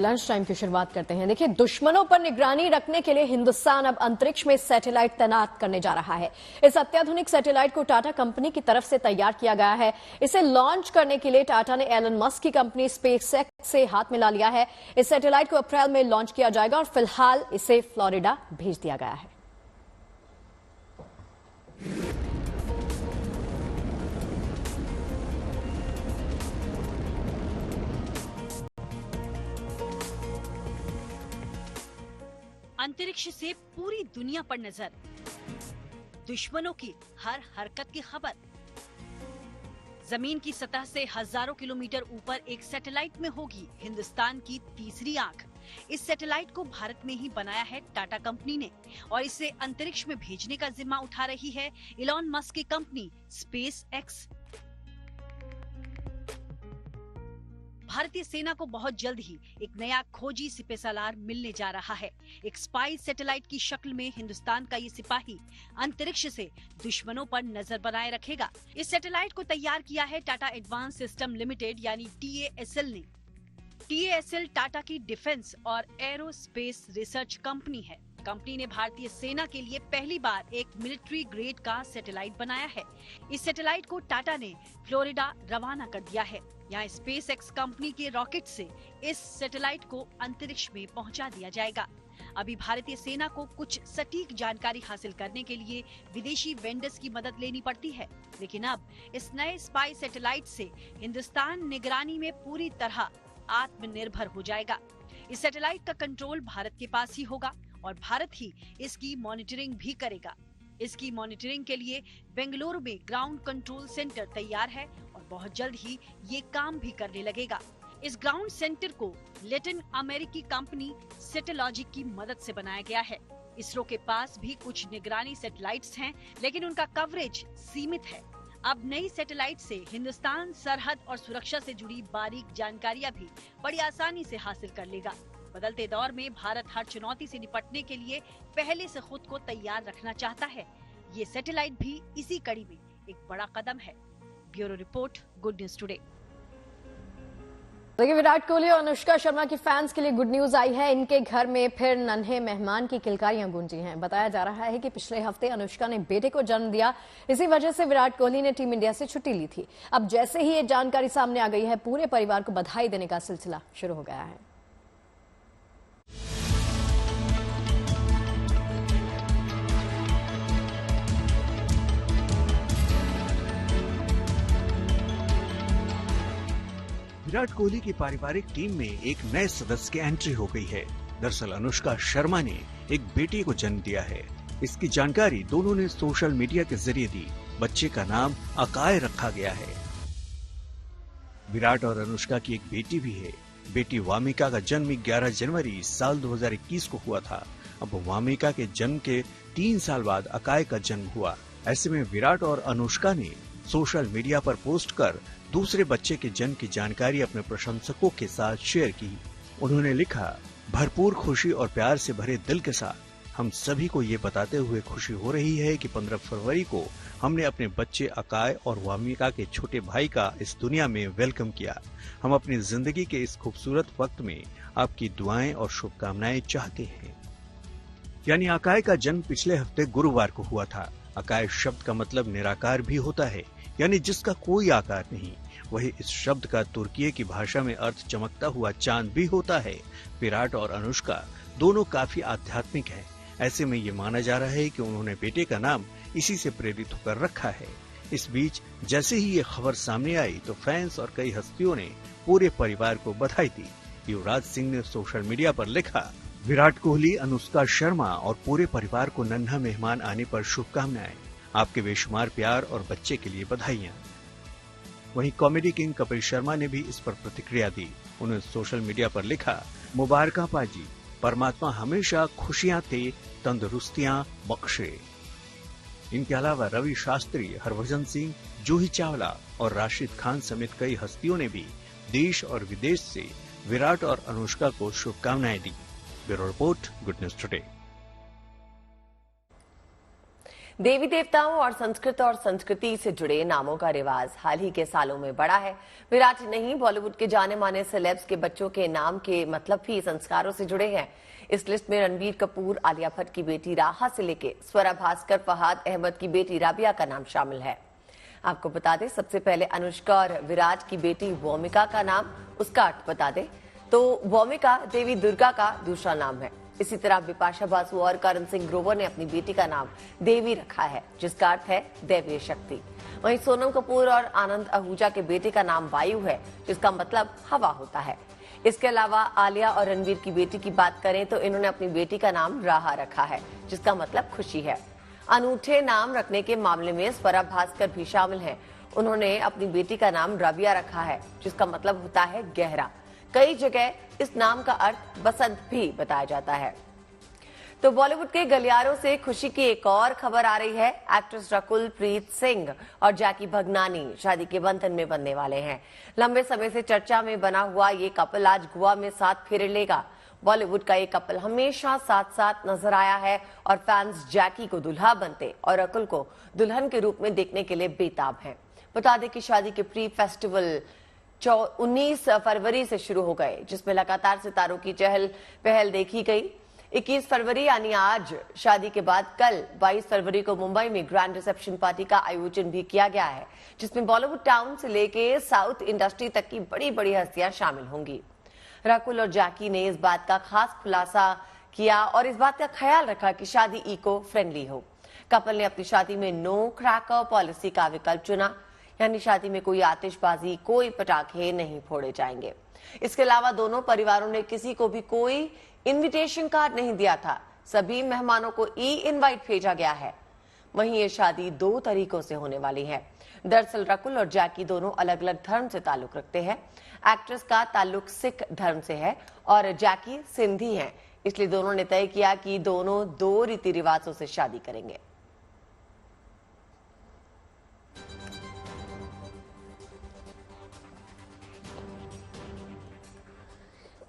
Lunch time की शुरुआत करते हैं। देखिए, दुश्मनों पर निगरानी रखने के लिए हिंदुस्तान अब अंतरिक्ष में सैटेलाइट तैनात करने जा रहा है। इस अत्याधुनिक सैटेलाइट को टाटा कंपनी की तरफ से तैयार किया गया है। इसे लॉन्च करने के लिए टाटा ने एलन मस्क की कंपनी स्पेसएक्स से हाथ मिला लिया है। इस सैटेलाइट को अप्रैल में लॉन्च किया जाएगा और फिलहाल इसे फ्लोरिडा भेज दिया गया है। अंतरिक्ष से पूरी दुनिया पर नजर, दुश्मनों की हर हरकत की खबर। जमीन की सतह से हजारों किलोमीटर ऊपर एक सैटेलाइट में होगी हिंदुस्तान की तीसरी आंख। इस सैटेलाइट को भारत में ही बनाया है टाटा कंपनी ने और इसे अंतरिक्ष में भेजने का जिम्मा उठा रही है इलॉन मस्क की कंपनी स्पेसएक्स। भारतीय सेना को बहुत जल्द ही एक नया खोजी सिपहसालार मिलने जा रहा है। एक स्पाई सैटेलाइट की शक्ल में हिंदुस्तान का ये सिपाही अंतरिक्ष से दुश्मनों पर नजर बनाए रखेगा। इस सैटेलाइट को तैयार किया है टाटा एडवांस सिस्टम लिमिटेड यानी TASL ने। TASL टाटा की डिफेंस और एरोस्पेस रिसर्च कंपनी है। कंपनी ने भारतीय सेना के लिए पहली बार एक मिलिट्री ग्रेड का सैटेलाइट बनाया है। इस सैटेलाइट को टाटा ने फ्लोरिडा रवाना कर दिया है। यहाँ स्पेसएक्स कंपनी के रॉकेट से इस सैटेलाइट को अंतरिक्ष में पहुंचा दिया जाएगा। अभी भारतीय सेना को कुछ सटीक जानकारी हासिल करने के लिए विदेशी वेंडर्स की मदद लेनी पड़ती है, लेकिन अब इस नए स्पाई सैटेलाइट से हिंदुस्तान निगरानी में पूरी तरह आत्मनिर्भर हो जाएगा। इस सैटेलाइट का कंट्रोल भारत के पास ही होगा और भारत ही इसकी मॉनिटरिंग भी करेगा। इसकी मॉनिटरिंग के लिए बेंगलुरु में ग्राउंड कंट्रोल सेंटर तैयार है और बहुत जल्द ही ये काम भी करने लगेगा। इस ग्राउंड सेंटर को लैटिन अमेरिकी कंपनी सेटेलॉजिक की मदद से बनाया गया है। इसरो के पास भी कुछ निगरानी सैटेलाइट्स हैं, लेकिन उनका कवरेज सीमित है। अब नई सैटेलाइट से हिंदुस्तान सरहद और सुरक्षा से जुड़ी बारीक जानकारियां भी बड़ी आसानी से हासिल कर लेगा। बदलते दौर में भारत हर चुनौती से निपटने के लिए पहले से खुद को तैयार रखना चाहता है। ये सैटेलाइट भी इसी कड़ी में एक बड़ा कदम है। Bureau report, good news today. देखिए, विराट कोहली और अनुष्का शर्मा की फैंस के लिए गुड न्यूज आई है। इनके घर में फिर नन्हे मेहमान की किलकारियां गूंजी हैं। बताया जा रहा है कि पिछले हफ्ते अनुष्का ने बेटे को जन्म दिया। इसी वजह से विराट कोहली ने टीम इंडिया से छुट्टी ली थी। अब जैसे ही ये जानकारी सामने आ गई है, पूरे परिवार को बधाई देने का सिलसिला शुरू हो गया है। विराट कोहली की पारिवारिक टीम में एक नए सदस्य की एंट्री हो गई है। दरअसल अनुष्का शर्मा ने एक बेटे को जन्म दिया है। इसकी जानकारी दोनों ने सोशल मीडिया के जरिए दी। बच्चे का नाम अकाय रखा गया है। विराट और अनुष्का की एक बेटी भी है। बेटी वामिका का जन्म 11 जनवरी साल 2021 को हुआ था। अब वामिका के जन्म के 3 साल बाद अकाय का जन्म हुआ। ऐसे में विराट और अनुष्का ने सोशल मीडिया पर पोस्ट कर दूसरे बच्चे के जन्म की जानकारी अपने प्रशंसकों के साथ शेयर की। उन्होंने लिखा, भरपूर खुशी और प्यार से भरे दिल के साथ हम सभी को ये बताते हुए खुशी हो रही है कि 15 फरवरी को हमने अपने बच्चे अकाय और वामिका के छोटे भाई का इस दुनिया में वेलकम किया। हम अपनी जिंदगी के इस खूबसूरत वक्त में आपकी दुआएं और शुभकामनाएं चाहते हैं। यानी अकाय का जन्म पिछले हफ्ते गुरुवार को हुआ था। अकाय शब्द का मतलब निराकार भी होता है, यानी जिसका कोई आकार नहीं। वही इस शब्द का तुर्की की भाषा में अर्थ चमकता हुआ चांद भी होता है। विराट और अनुष्का दोनों काफी आध्यात्मिक हैं। ऐसे में ये माना जा रहा है कि उन्होंने बेटे का नाम इसी से प्रेरित होकर रखा है। इस बीच जैसे ही ये खबर सामने आई तो फैंस और कई हस्तियों ने पूरे परिवार को बधाई दी। युवराज सिंह ने सोशल मीडिया पर लिखा, विराट कोहली, अनुष्का शर्मा और पूरे परिवार को नन्हा मेहमान आने पर शुभकामनाएं। आपके बेशुमार प्यार और बच्चे के लिए बधाइयां। वहीं कॉमेडी किंग कपिल शर्मा ने भी इस पर प्रतिक्रिया दी। उन्होंने सोशल मीडिया पर लिखा, मुबारका पाजी, परमात्मा हमेशा खुशियां दे, तंदुरुस्तियां बख्शे। इनके अलावा रवि शास्त्री, हरभजन सिंह, जूही चावला और राशिद खान समेत कई हस्तियों ने भी देश और विदेश से विराट और अनुष्का को शुभकामनाएं दी। Bureau report, good news today. देवी देवताओं और संस्कृत और संस्कृति से जुड़े नामों का रिवाज हाल ही के सालों में बढ़ा है। विराट नहीं, बॉलीवुड के जाने माने सेलेब्स के बच्चों के नाम के मतलब भी संस्कारों से जुड़े हैं। इस लिस्ट में रणबीर कपूर, आलिया भट्ट की बेटी राहा से लेके स्वरा भास्कर, फहाद अहमद की बेटी राबिया का नाम शामिल है। आपको बता दें, सबसे पहले अनुष्का और विराट की बेटी वोमिका का नाम, उसका अर्थ बता दें तो वोमिका देवी दुर्गा का दूसरा नाम है। इसी तरह बिपाशा बासु और करण सिंह ग्रोवर ने अपनी बेटी का नाम देवी रखा है, जिसका अर्थ है दैवीय शक्ति। वहीं सोनम कपूर और आनंद आहूजा के बेटे का नाम वायु है, जिसका मतलब हवा होता है। इसके अलावा आलिया और रणबीर की बेटी की बात करें तो इन्होंने अपनी बेटी का नाम राहा रखा है, जिसका मतलब खुशी है। अनूठे नाम रखने के मामले में स्वरा भास्कर भी शामिल हैं। उन्होंने अपनी बेटी का नाम राबिया रखा है, जिसका मतलब होता है गहरा। कई जगह इस नाम का अर्थ बसंत भी बताया जाता है। तो बॉलीवुड के गलियारों से खुशी की एक और खबर आ रही है। एक्ट्रेस रकुल प्रीत सिंह और जैकी भगनानी शादी के बंधन में बंधने वाले हैं। लंबे समय से चर्चा में बना हुआ ये कपल आज गोवा में साथ फेरे लेगा। बॉलीवुड का ये कपल हमेशा साथ साथ नजर आया है और फैंस जैकी को दुल्हा बनते और रकुल को दुल्हन के रूप में देखने के लिए बेताब हैं। बता दें कि शादी के प्री फेस्टिवल 19 फरवरी से शुरू हो गए, जिसमें लगातार सितारों की चहल पहल देखी गई। 21 फरवरी यानी आज शादी के बाद कल 22 फरवरी को मुंबई में ग्रैंड रिसेप्शन पार्टी का आयोजन भी किया गया है, जिसमें बॉलीवुड टाउन से लेके साउथ इंडस्ट्री तक की बड़ी बड़ी हस्तियां शामिल होंगी। रकुल और जैकी ने इस बात का खास खुलासा किया और इस बात का ख्याल रखा कि शादी इको फ्रेंडली हो। कपल ने अपनी शादी में नो क्रैकर पॉलिसी का विकल्प चुना, यानी शादी में कोई आतिशबाजी, कोई पटाखे नहीं फोड़े जाएंगे। इसके अलावा दोनों परिवारों ने किसी को भी कोई इनविटेशन कार्ड नहीं दिया था। सभी मेहमानों को ई इनवाइट भेजा गया है। वहीं ये शादी 2 तरीकों से होने वाली है। दरअसल रकुल और जैकी दोनों अलग अलग धर्म से ताल्लुक रखते हैं। एक्ट्रेस का ताल्लुक सिख धर्म से है और जैकी सिंधी हैं, इसलिए दोनों ने तय किया कि दोनों 2 रीति रिवाजों से शादी करेंगे।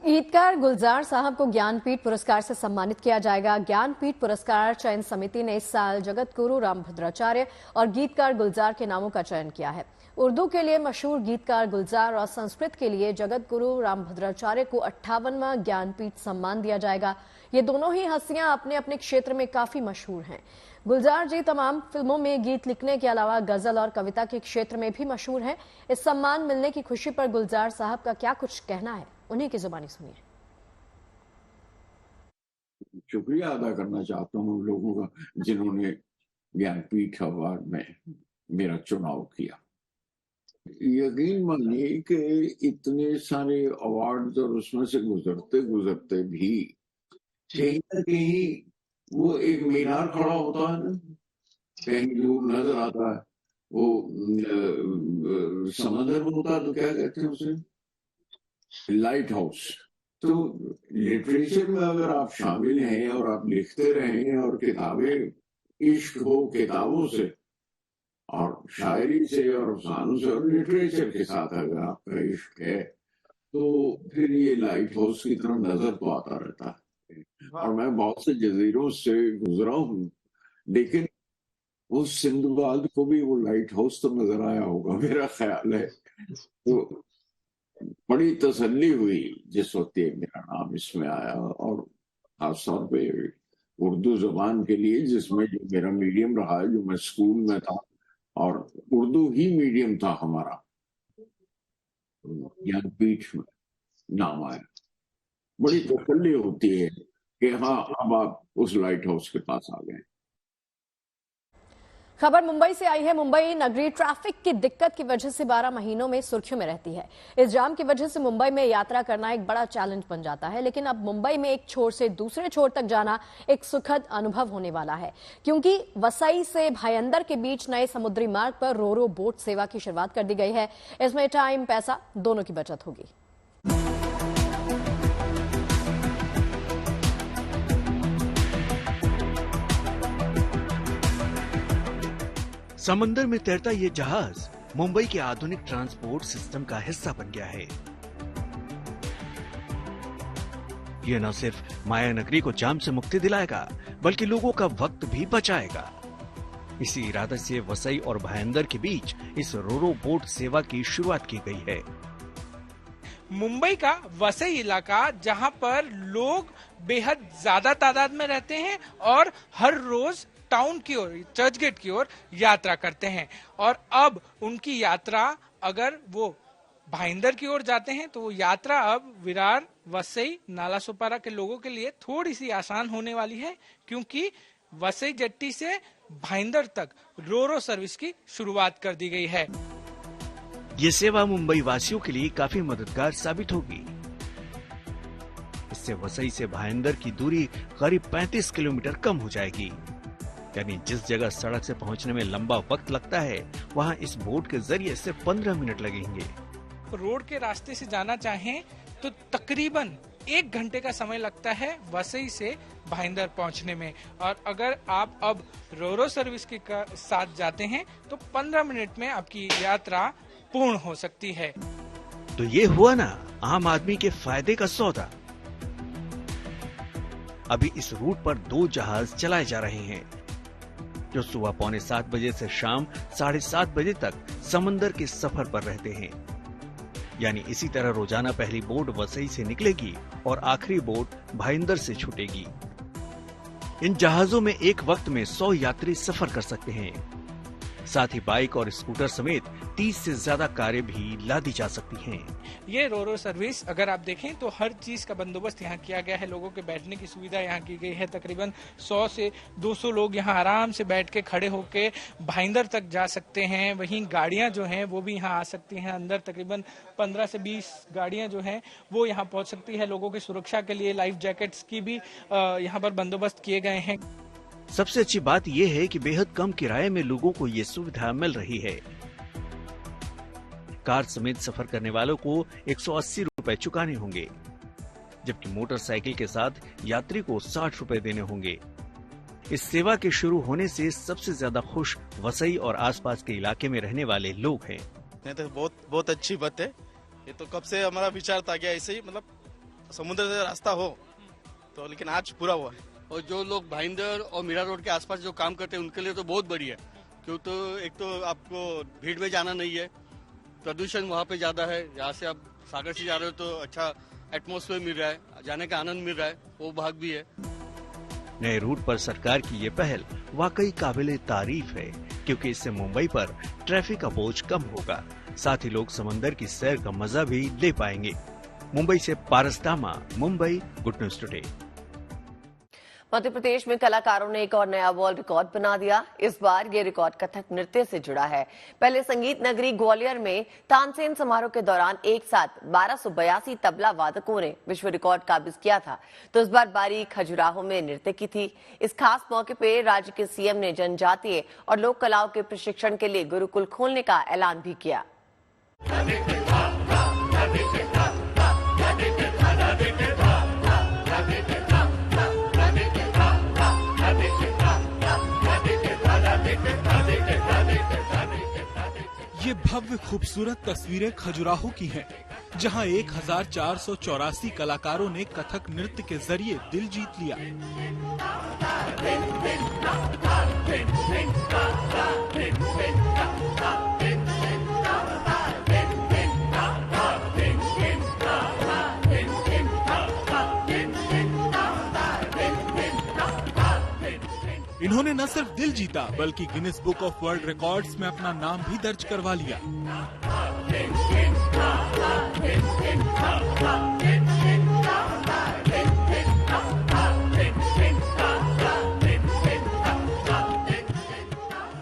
गीतकार गुलजार साहब को ज्ञानपीठ पुरस्कार से सम्मानित किया जाएगा। ज्ञानपीठ पुरस्कार चयन समिति ने इस साल जगत गुरु रामभद्राचार्य और गीतकार गुलजार के नामों का चयन किया है। उर्दू के लिए मशहूर गीतकार गुलजार और संस्कृत के लिए जगत गुरु रामभद्राचार्य को 58वां ज्ञानपीठ सम्मान दिया जाएगा। ये दोनों ही हस्तियां अपने अपने क्षेत्र में काफी मशहूर हैं। गुलजार जी तमाम फिल्मों में गीत लिखने के अलावा गजल और कविता के क्षेत्र में भी मशहूर हैं। इस सम्मान मिलने की खुशी पर गुलजार साहब का क्या कुछ कहना है, उन्हीं की जुबानी सुनिए। शुक्रिया अदा करना चाहता हूँ उन लोगों का जिन्होंने ज्ञानपीठ अवार्ड में मेरा चुनाव किया। यकीन मानिए कि इतने सारे अवार्ड और उसमें से गुजरते गुजरते भी कहीं ना कहीं वो एक मीनार खड़ा होता है ना, कहीं दूर नजर आता है, वो समंदर में होता है तो क्या कहते हैं उसे, लाइट हाउस। तो लिटरेचर में अगर आप शामिल हैं और आप लिखते रहें और किताबें, इश्क हो किताबों से और शायरी से और अफसानों से और लिटरेचर के साथ अगर आपका इश्क है तो फिर ये लाइट हाउस की तरफ नजर तो आता रहता है। और मैं बहुत से जजीरों से गुजरा हूँ, लेकिन उस सिंधुबाद को भी वो लाइट हाउस तो नजर आया होगा, मेरा ख्याल है। तो बड़ी तसल्ली हुई जिस वक्त ये मेरा नाम इसमें आया, और खासतौर पे उर्दू जबान के लिए, जिसमें जो मेरा मीडियम रहा है, जो मैं स्कूल में था और उर्दू ही मीडियम था हमारा, ज्ञानपीठ में नाम आया। बड़ी तसल्ली होती है कि हाँ, अब आप उस लाइट हाउस के पास आ गए। खबर मुंबई से आई है। मुंबई नगरी ट्रैफिक की दिक्कत की वजह से 12 महीनों में सुर्खियों में रहती है। इस जाम की वजह से मुंबई में यात्रा करना एक बड़ा चैलेंज बन जाता है, लेकिन अब मुंबई में एक छोर से दूसरे छोर तक जाना एक सुखद अनुभव होने वाला है, क्योंकि वसई से भायंदर के बीच नए समुद्री मार्ग पर रोरो बोट सेवा की शुरुआत कर दी गई है। इसमें टाइम, पैसा दोनों की बचत होगी। समंदर में तैरता ये जहाज मुंबई के आधुनिक ट्रांसपोर्ट सिस्टम का हिस्सा बन गया है। ये न सिर्फ माया नगरी को जाम से मुक्ति दिलाएगा, बल्कि लोगों का वक्त भी बचाएगा। इसी इरादे से वसई और भाईंदर के बीच इस रोरो बोट सेवा की शुरुआत की गई है। मुंबई का वसई इलाका, जहां पर लोग बेहद ज्यादा तादाद में रहते हैं और हर रोज टाउन की ओर, चर्चगेट की ओर यात्रा करते हैं, और अब उनकी यात्रा अगर वो भाईंदर की ओर जाते हैं तो वो यात्रा अब विरार, वसई, नालासोपारा के लोगों के लिए थोड़ी सी आसान होने वाली है, क्योंकि वसई जेट्टी से भाईंदर तक रोरो सर्विस की शुरुआत कर दी गई है। ये सेवा मुंबई वासियों के लिए काफी मददगार साबित होगी। इससे वसई से भाईंदर की दूरी करीब 35 किलोमीटर कम हो जाएगी। यानी जिस जगह सड़क से पहुंचने में लंबा वक्त लगता है, वहां इस बोट के जरिए सिर्फ 15 मिनट लगेंगे। रोड के रास्ते से जाना चाहें तो तकरीबन 1 घंटे का समय लगता है वसई से भाईंदर पहुंचने में, और अगर आप अब रोरो सर्विस के साथ जाते हैं तो 15 मिनट में आपकी यात्रा पूर्ण हो सकती है। तो ये हुआ ना आम आदमी के फायदे का सौदा। अभी इस रूट पर 2 जहाज चलाए जा रहे हैं, जो सुबह 6:45 बजे से शाम 7:30 बजे तक समंदर के सफर पर रहते हैं। यानी इसी तरह रोजाना पहली बोट वसई से निकलेगी और आखिरी बोट भाईंदर से छूटेगी। इन जहाजों में एक वक्त में 100 यात्री सफर कर सकते हैं। साथ ही बाइक और स्कूटर समेत 30 से ज्यादा कारें भी लादी जा सकती हैं। ये रोरो सर्विस अगर आप देखें तो हर चीज का बंदोबस्त यहाँ किया गया है। लोगों के बैठने की सुविधा यहाँ की गई है। तकरीबन 100 से 200 लोग यहाँ आराम से बैठ के खड़े होके भाईंदर तक जा सकते हैं। वहीं गाड़ियां जो हैं वो भी यहाँ आ सकती हैं। अंदर तकरीबन 15 से 20 गाड़ियां जो हैं वो यहाँ पहुंच सकती है। लोगों की सुरक्षा के लिए लाइफ जैकेट्स की भी यहाँ पर बंदोबस्त किए गए हैं। सबसे अच्छी बात यह है कि बेहद कम किराए में लोगों को ये सुविधा मिल रही है। कार समेत सफर करने वालों को 180 रुपए चुकाने होंगे, जबकि मोटरसाइकिल के साथ यात्री को 60 रुपए देने होंगे। इस सेवा के शुरू होने से सबसे ज्यादा खुश वसई और आसपास के इलाके में रहने वाले लोग हैं। नहीं तो बहुत अच्छी बात है। ये तो कब से हमारा विचार था, गया ऐसे ही मतलब समुद्र से रास्ता हो तो, लेकिन आज पूरा हुआ है। और जो लोग भाईंदर और मीरा रोड के आसपास जो काम करते हैं उनके लिए तो बहुत बढ़िया है, क्यों तो एक तो आपको भीड़ में जाना नहीं है, प्रदूषण वहाँ पे ज्यादा है। यहाँ से आप सागर से जा रहे हो तो अच्छा एटमॉस्फेयर मिल रहा है, जाने का आनंद मिल रहा है, वो भाग भी है। नए रूट पर सरकार की ये पहल वाकई काबिले तारीफ है, क्योंकि इससे मुंबई पर ट्रैफिक का बोझ कम होगा। साथ ही लोग समंदर की सैर का मजा भी ले पाएंगे। मुंबई से पारस दामा, Mumbai, good news today. Madhya Pradesh में कलाकारों ने एक और नया वर्ल्ड रिकॉर्ड बना दिया। इस बार ये रिकॉर्ड कथक नृत्य से जुड़ा है। पहले संगीत नगरी ग्वालियर में तानसेन समारोह के दौरान एक साथ 1282 तबला वादकों ने विश्व रिकॉर्ड काबिज किया था, तो इस बार बारी खजुराहो में नृत्य की थी। इस खास मौके पे राज्य के सीएम ने जनजातीय और लोक कलाओं के प्रशिक्षण के लिए गुरुकुल खोलने का ऐलान भी किया। ये भव्य खूबसूरत तस्वीरें खजुराहो की हैं, जहां 1484 कलाकारों ने कथक नृत्य के जरिए दिल जीत लिया। इन्होंने न सिर्फ दिल जीता बल्कि Guinness book of world records में अपना नाम भी दर्ज करवा लिया।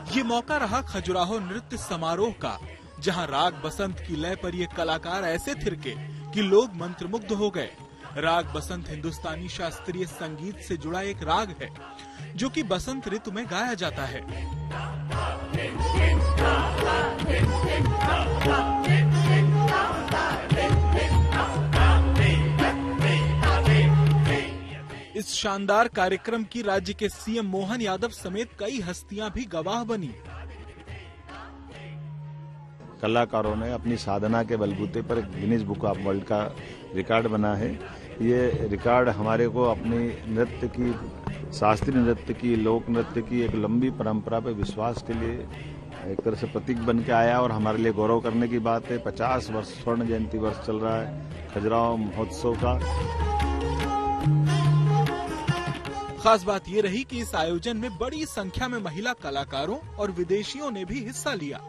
ये मौका रहा खजुराहो नृत्य समारोह का, जहां राग बसंत की लय पर ये कलाकार ऐसे थिरके कि लोग मंत्रमुग्ध हो गए। राग बसंत हिंदुस्तानी शास्त्रीय संगीत से जुड़ा एक राग है, जो कि बसंत ऋतु में गाया जाता है। इस शानदार कार्यक्रम की राज्य के सीएम मोहन यादव समेत कई हस्तियां भी गवाह बनी। कलाकारों ने अपनी साधना के बलबूते पर गिनीज बुक ऑफ वर्ल्ड का रिकॉर्ड बना है। ये रिकॉर्ड हमारे को अपनी नृत्य की, शास्त्रीय नृत्य की, लोक नृत्य की एक लंबी परंपरा पे विश्वास के लिए एक तरह से प्रतीक बन के आया और हमारे लिए गौरव करने की बात है। 50 वर्ष स्वर्ण जयंती वर्ष चल रहा है खजुराहो महोत्सव का। खास बात ये रही कि इस आयोजन में बड़ी संख्या में महिला कलाकारों और विदेशियों ने भी हिस्सा लिया।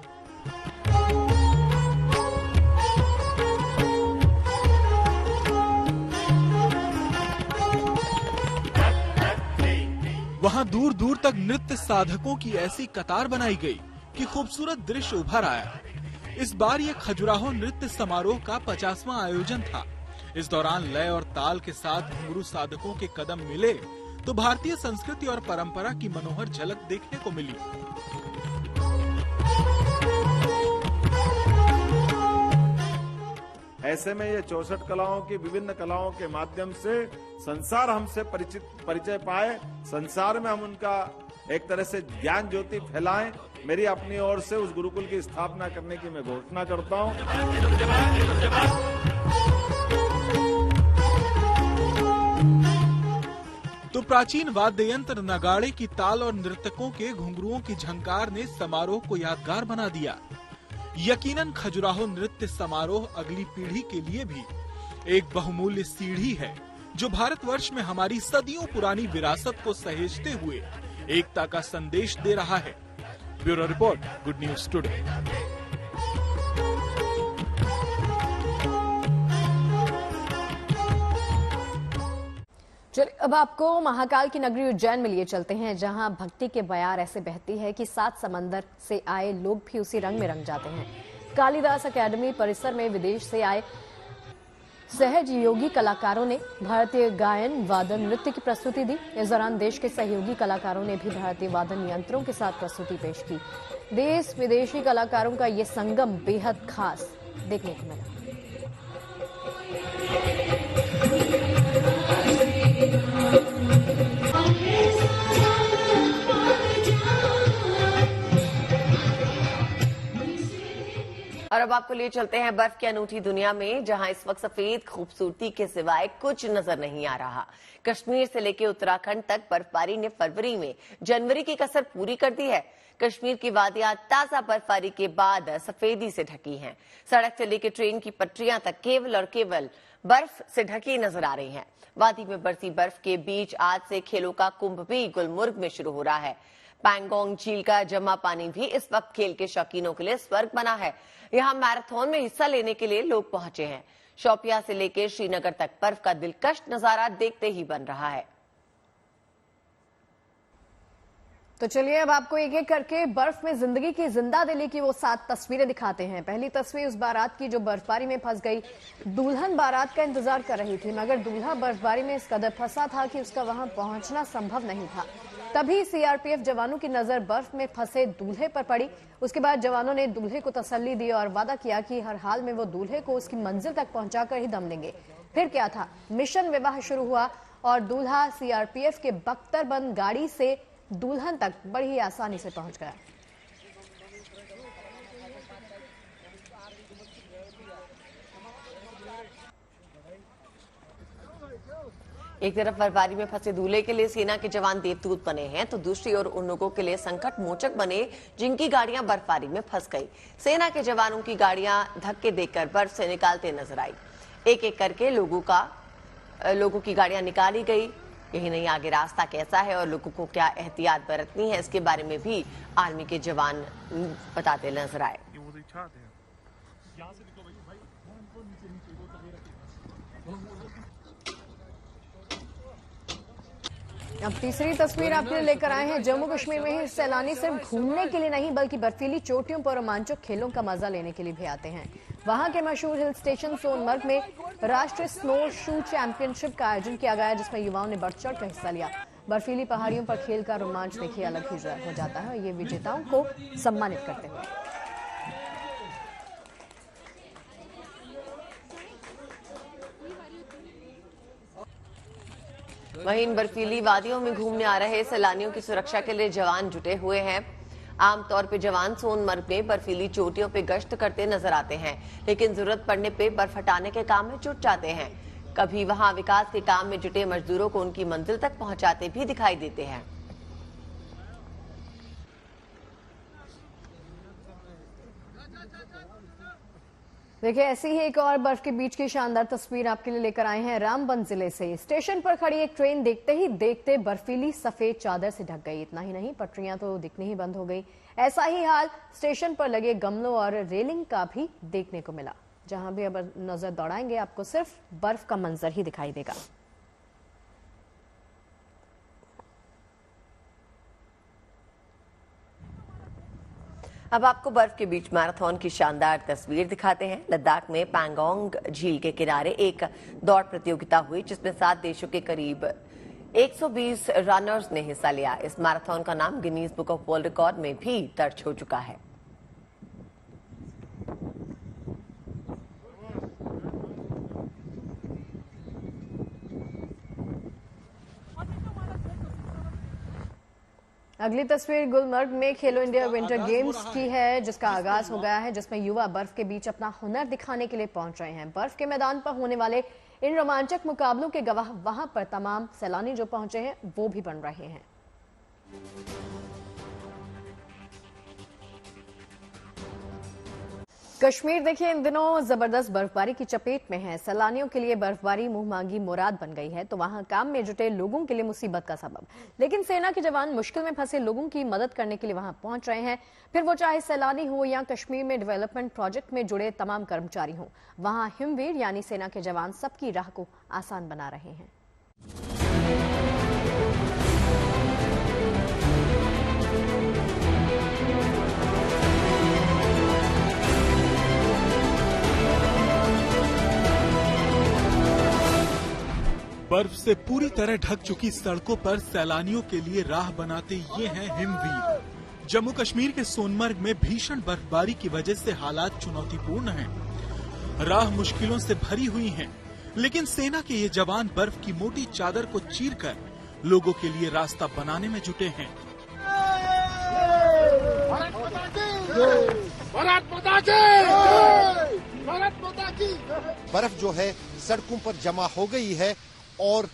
वहां दूर दूर तक नृत्य साधकों की ऐसी कतार बनाई गई कि खूबसूरत दृश्य उभर आया। इस बार ये खजुराहो नृत्य समारोह का 50वां आयोजन था। इस दौरान लय और ताल के साथ घुंघरू साधकों के कदम मिले तो भारतीय संस्कृति और परंपरा की मनोहर झलक देखने को मिली। ऐसे में ये 64 कलाओं की विभिन्न कलाओं के माध्यम से संसार हमसे परिचय पाए, संसार में हम उनका एक तरह से ज्ञान ज्योति फैलाएं। मेरी अपनी ओर से उस गुरुकुल की स्थापना करने की मैं घोषणा करता हूं। तो प्राचीन वाद्य यंत्र नगाड़े की ताल और नर्तकों के घुंघरुओं की झंकार ने समारोह को यादगार बना दिया। यकीनन खजुराहो नृत्य समारोह अगली पीढ़ी के लिए भी एक बहुमूल्य सीढ़ी है, जो भारतवर्ष में हमारी सदियों पुरानी विरासत को सहेजते हुए एकता का संदेश दे रहा है। Bureau report, good news today. चलिए अब आपको महाकाल की नगरी उज्जैन में लिए चलते हैं, जहां भक्ति के बयार ऐसे बहती है कि 7 समंदर से आए लोग भी उसी रंग में रंग जाते हैं। कालिदास अकेडमी परिसर में विदेश से आए सहज योगी कलाकारों ने भारतीय गायन, वादन, नृत्य की प्रस्तुति दी। इस दौरान देश के सहयोगी कलाकारों ने भी भारतीय वादन यंत्रों के साथ प्रस्तुति पेश की। देश विदेशी कलाकारों का ये संगम बेहद खास देखने को मिला। और अब आपको लिए चलते हैं बर्फ की अनूठी दुनिया में, जहां इस वक्त सफेद खूबसूरती के सिवाय कुछ नजर नहीं आ रहा। कश्मीर से लेकर उत्तराखंड तक बर्फबारी ने फरवरी में जनवरी की कसर पूरी कर दी है। कश्मीर की वादियां ताजा बर्फबारी के बाद सफेदी से ढकी हैं। सड़क से लेकर ट्रेन की पटरियां तक केवल और केवल बर्फ से ढकी नजर आ रही हैं। वादी में बरसी बर्फ के बीच आज से खेलों का कुंभ भी गुलमर्ग में शुरू हो रहा है। पैंगोंग झील का जमा पानी भी इस वक्त खेल के शौकीनों के लिए स्वर्ग बना है। यहाँ मैराथन में हिस्सा लेने के लिए लोग पहुंचे हैं। शोपियां से लेकर श्रीनगर तक बर्फ का दिलकश नजारा देखते ही बन रहा है। तो चलिए अब आपको एक एक करके बर्फ में जिंदगी की जिंदा दिली की वो 7 तस्वीरें दिखाते हैं। पहली तस्वीर उस बारात की जो बर्फबारी में फंस गई। दुल्हन बारात का इंतजार कर रही थी, मगर दूल्हा बर्फबारी में इस कदर फंसा था कि उसका वहां पहुंचना संभव नहीं था। तभी सीआरपीएफ जवानों की नजर बर्फ में फंसे दूल्हे पर पड़ी। उसके बाद जवानों ने दूल्हे को तसल्ली दी और वादा किया कि हर हाल में वो दूल्हे को उसकी मंजिल तक पहुंचाकर ही दम लेंगे। फिर क्या था, मिशन विवाह शुरू हुआ और दूल्हा सीआरपीएफ के बख्तरबंद गाड़ी से दुल्हन तक बड़ी आसानी से पहुंच गया। एक तरफ बर्फबारी में फंसे दूल्हे के लिए सेना के जवान देवदूत बने हैं, तो दूसरी ओर उन लोगों के लिए संकट मोचक बने जिनकी गाड़ियां बर्फबारी में फंस गई। सेना के जवानों की गाड़ियां धक्के देकर बर्फ से निकालते नजर आई। एक एक करके लोगों की गाड़ियां निकाली गई। यही नहीं, आगे रास्ता कैसा है और लोगों को क्या एहतियात बरतनी है, इसके बारे में भी आर्मी के जवान बताते नजर आए। अब तीसरी तस्वीर आपके लिए लेकर आए हैं। जम्मू कश्मीर में ही सैलानी सिर्फ घूमने के लिए नहीं बल्कि बर्फीली चोटियों पर रोमांचक खेलों का मजा लेने के लिए भी आते हैं। वहां के मशहूर हिल स्टेशन सोनमर्ग में राष्ट्रीय स्नो शू चैंपियनशिप का आयोजन किया गया, जिसमें युवाओं ने बढ़ चढ़ कर हिस्सा लिया। बर्फीली पहाड़ियों पर खेल का रोमांच देखिए अलग ही हो जाता है और ये विजेताओं को सम्मानित करते हुए। वहीं इन बर्फीली वादियों में घूमने आ रहे सैलानियों की सुरक्षा के लिए जवान जुटे हुए हैं। आमतौर पे जवान सोनमर्ग में बर्फीली चोटियों पे गश्त करते नजर आते हैं, लेकिन जरूरत पड़ने पे बर्फ हटाने के काम में जुट जाते हैं। कभी वहां विकास के काम में जुटे मजदूरों को उनकी मंजिल तक पहुंचाते भी दिखाई देते हैं। देखिए, ऐसी ही एक और बर्फ के बीच की शानदार तस्वीर आपके लिए लेकर आए हैं रामबन जिले से। स्टेशन पर खड़ी एक ट्रेन देखते ही देखते बर्फीली सफेद चादर से ढक गई। इतना ही नहीं, पटरियां तो दिखनी ही बंद हो गई। ऐसा ही हाल स्टेशन पर लगे गमलों और रेलिंग का भी देखने को मिला। जहां भी अब नजर दौड़ाएंगे आपको सिर्फ बर्फ का मंजर ही दिखाई देगा। अब आपको बर्फ के बीच मैराथन की शानदार तस्वीर दिखाते हैं। लद्दाख में पैंगोंग झील के किनारे एक दौड़ प्रतियोगिता हुई जिसमें 7 देशों के करीब 120 रनर्स ने हिस्सा लिया। इस मैराथन का नाम Guinness book of world record में भी दर्ज हो चुका है। अगली तस्वीर गुलमर्ग में खेलो इंडिया विंटर गेम्स की है, जिसका आगाज हो गया है, जिसमें युवा बर्फ के बीच अपना हुनर दिखाने के लिए पहुंच रहे हैं। बर्फ के मैदान पर होने वाले इन रोमांचक मुकाबलों के गवाह वहां पर तमाम सैलानी जो पहुंचे हैं वो भी बन रहे हैं। कश्मीर देखिए इन दिनों जबरदस्त बर्फबारी की चपेट में है। सैलानियों के लिए बर्फबारी मुंह मांगी मुराद बन गई है, तो वहां काम में जुटे लोगों के लिए मुसीबत का सबब। लेकिन सेना के जवान मुश्किल में फंसे लोगों की मदद करने के लिए वहां पहुंच रहे हैं। फिर वो चाहे सैलानी हो या कश्मीर में डेवलपमेंट प्रोजेक्ट में जुड़े तमाम कर्मचारी हों, वहां हिमवीर यानी सेना के जवान सबकी राह को आसान बना रहे हैं। बर्फ से पूरी तरह ढक चुकी सड़कों पर सैलानियों के लिए राह बनाते ये हैं हिमवीर। जम्मू कश्मीर के सोनमर्ग में भीषण बर्फबारी की वजह से हालात चुनौतीपूर्ण हैं। राह मुश्किलों से भरी हुई है, लेकिन सेना के ये जवान बर्फ की मोटी चादर को चीरकर लोगों के लिए रास्ता बनाने में जुटे हैं। बर्फ जो है सड़कों पर जमा हो गई है और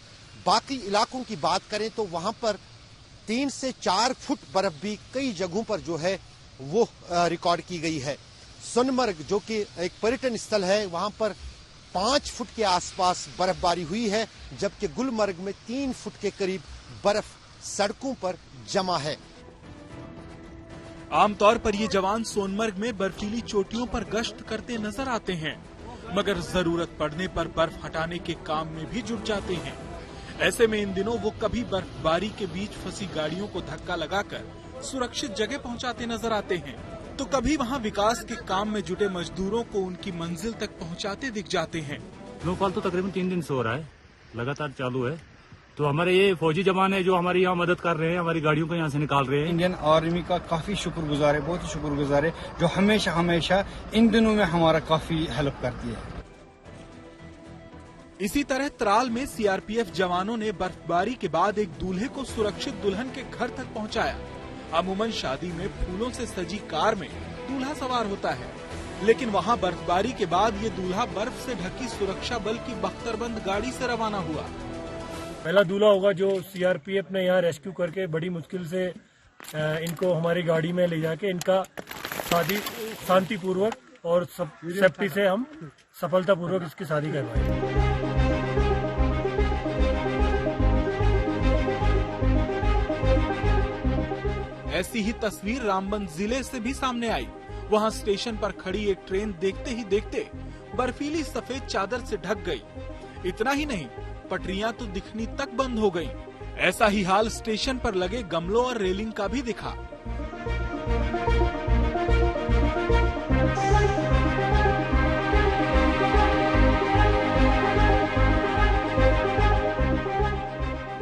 बाकी इलाकों की बात करें तो वहां पर 3 से 4 फुट बर्फ भी कई जगहों पर जो है वो रिकॉर्ड की गई है। सोनमर्ग जो कि एक पर्यटन स्थल है, वहां पर 5 फुट के आसपास बर्फबारी हुई है, जबकि गुलमर्ग में 3 फुट के करीब बर्फ सड़कों पर जमा है। आमतौर पर ये जवान सोनमर्ग में बर्फीली चोटियों पर गश्त करते नजर आते हैं, मगर जरूरत पड़ने पर बर्फ हटाने के काम में भी जुट जाते हैं। ऐसे में इन दिनों वो कभी बर्फबारी के बीच फंसी गाड़ियों को धक्का लगाकर सुरक्षित जगह पहुंचाते नजर आते हैं, तो कभी वहां विकास के काम में जुटे मजदूरों को उनकी मंजिल तक पहुंचाते दिख जाते हैं। स्नोफॉल तो तकरीबन 3 दिन से हो रहा है, लगातार चालू है। तो हमारे ये फौजी जवान है जो हमारी यहाँ मदद कर रहे हैं, हमारी गाड़ियों को यहाँ से निकाल रहे हैं। इंडियन आर्मी का काफी शुक्रगुजार है, बहुत ही शुक्रगुजार है, जो हमेशा इन दिनों में हमारा काफी हेल्प करती है। इसी तरह त्राल में सीआरपीएफ जवानों ने बर्फबारी के बाद एक दूल्हे को सुरक्षित दुल्हन के घर तक पहुंचाया। अमूमन शादी में फूलों से सजी कार में दूल्हा सवार होता है, लेकिन वहां बर्फबारी के बाद ये दूल्हा बर्फ से ढकी सुरक्षा बल की बख्तरबंद गाड़ी से रवाना हुआ। पहला दूल्हा होगा जो सीआरपीएफ ने यहाँ रेस्क्यू करके बड़ी मुश्किल से इनको हमारी गाड़ी में ले जाके इनका शादी शांतिपूर्वक और सेफ्टी से हम सफलतापूर्वक इसकी शादी करवाएंगे। ऐसी ही तस्वीर रामबन जिले से भी सामने आई। वहां स्टेशन पर खड़ी एक ट्रेन देखते ही देखते बर्फीली सफेद चादर से ढक गई। इतना ही नहीं, पटरियां तो दिखनी तक बंद हो गईं। ऐसा ही हाल स्टेशन पर लगे गमलों और रेलिंग का भी दिखा।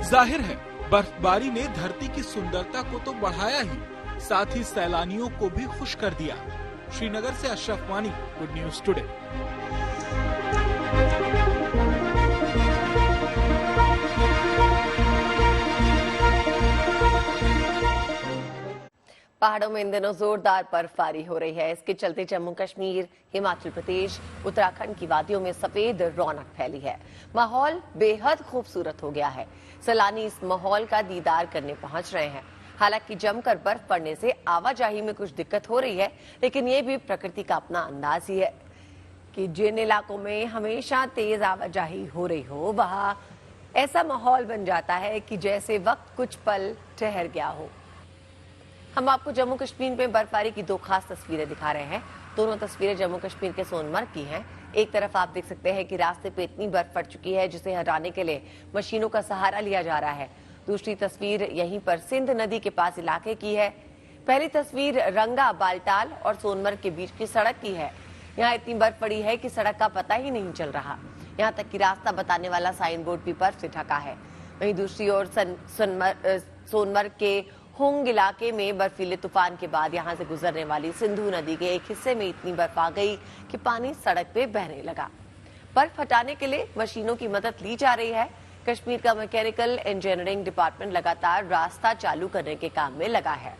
जाहिर है बर्फबारी ने धरती की सुंदरता को तो बढ़ाया ही, साथ ही सैलानियों को भी खुश कर दिया। श्रीनगर से अशरफ वानी, गुड न्यूज टुडे। पहाड़ों में इन दिनों जोरदार बर्फबारी हो रही है। इसके चलते जम्मू कश्मीर, हिमाचल प्रदेश, उत्तराखंड की वादियों में सफेद रौनक फैली है। माहौल बेहद खूबसूरत हो गया है। सैलानी इस माहौल का दीदार करने पहुंच रहे हैं। हालांकि जमकर बर्फ पड़ने से आवाजाही में कुछ दिक्कत हो रही है, लेकिन ये भी प्रकृति का अपना अंदाज ही है कि जिन इलाकों में हमेशा तेज आवाजाही हो रही हो, वहां ऐसा माहौल बन जाता है कि जैसे वक्त कुछ पल ठहर गया हो। हम आपको जम्मू कश्मीर में बर्फबारी की दो खास तस्वीरें दिखा रहे हैं। दोनों तस्वीरें जम्मू कश्मीर के सोनमर्ग की हैं। एक तरफ आप देख सकते हैं कि रास्ते पे इतनी बर्फ पड़ चुकी है जिसे हटाने के लिए मशीनों का सहारा लिया जा रहा है। दूसरी तस्वीर यहीं पर सिंध नदी के पास इलाके की है। पहली तस्वीर रंगा, बालटाल और सोनमर्ग के बीच की सड़क की है। यहाँ इतनी बर्फ पड़ी है कि सड़क का पता ही नहीं चल रहा। यहाँ तक कि रास्ता बताने वाला साइन बोर्ड भी बर्फ से ढका है। वहीं दूसरी ओर सोनमर्ग के होंग इलाके में बर्फीले तूफान के बाद यहां से गुजरने वाली सिंधु नदी के एक हिस्से में इतनी बर्फ आ गई कि पानी सड़क पे बहने लगा। बर्फ हटाने के लिए मशीनों की मदद ली जा रही है। कश्मीर का मैकेनिकल इंजीनियरिंग डिपार्टमेंट लगातार रास्ता चालू करने के काम में लगा है।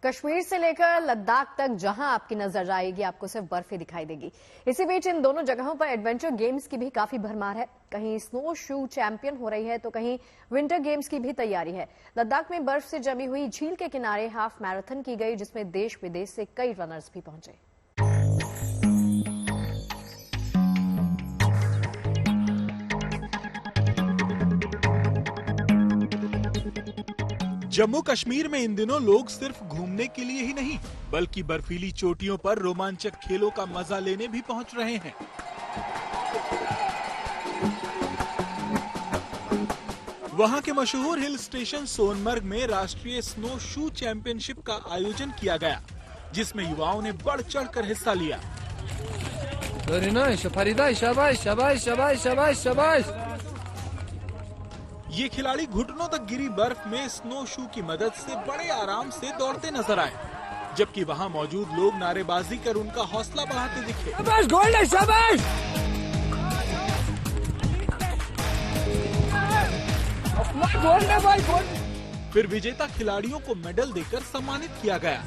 कश्मीर से लेकर लद्दाख तक जहां आपकी नजर जाएगी आपको सिर्फ बर्फ ही दिखाई देगी। इसी बीच इन दोनों जगहों पर एडवेंचर गेम्स की भी काफी भरमार है। कहीं स्नो शू चैंपियन हो रही है तो कहीं विंटर गेम्स की भी तैयारी है। लद्दाख में बर्फ से जमी हुई झील के किनारे हाफ मैराथन की गई, जिसमें देश विदेश से कई रनर्स भी पहुंचे। जम्मू कश्मीर में इन दिनों लोग सिर्फ घूमने के लिए ही नहीं बल्कि बर्फीली चोटियों पर रोमांचक खेलों का मजा लेने भी पहुंच रहे हैं। वहां के मशहूर हिल स्टेशन सोनमर्ग में राष्ट्रीय स्नो शू चैंपियनशिप का आयोजन किया गया, जिसमें युवाओं ने बढ़ चढ़कर हिस्सा लिया। शाबाश शाबाश शाबाश शाबाश शाबाश। ये खिलाड़ी घुटनों तक गिरी बर्फ में स्नो शू की मदद से बड़े आराम से दौड़ते नजर आए, जबकि वहां मौजूद लोग नारेबाजी कर उनका हौसला बढ़ाते दिखे। शाबाश गोल्ड शाबाश। फिर विजेता खिलाड़ियों को मेडल देकर सम्मानित किया गया।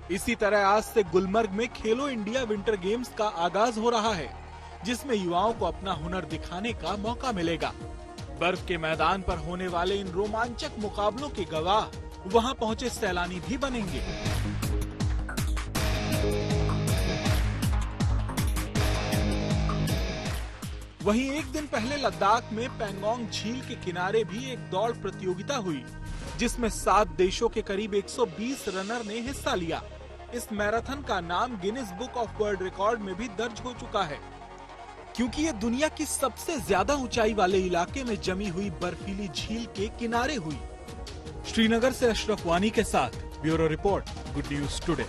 इसी तरह आज से गुलमर्ग में खेलो इंडिया विंटर गेम्स का आगाज हो रहा है, जिसमें युवाओं को अपना हुनर दिखाने का मौका मिलेगा। बर्फ के मैदान पर होने वाले इन रोमांचक मुकाबलों के गवाह वहां पहुंचे सैलानी भी बनेंगे। वहीं एक दिन पहले लद्दाख में पेंगोंग झील के किनारे भी एक दौड़ प्रतियोगिता हुई, जिसमें 7 देशों के करीब 120 रनर ने हिस्सा लिया। इस मैराथन का नाम Guinness book of world record में भी दर्ज हो चुका है, क्योंकि ये दुनिया की सबसे ज्यादा ऊंचाई वाले इलाके में जमी हुई बर्फीली झील के किनारे हुई। श्रीनगर से अशरफ वानी के साथ bureau report, good news today.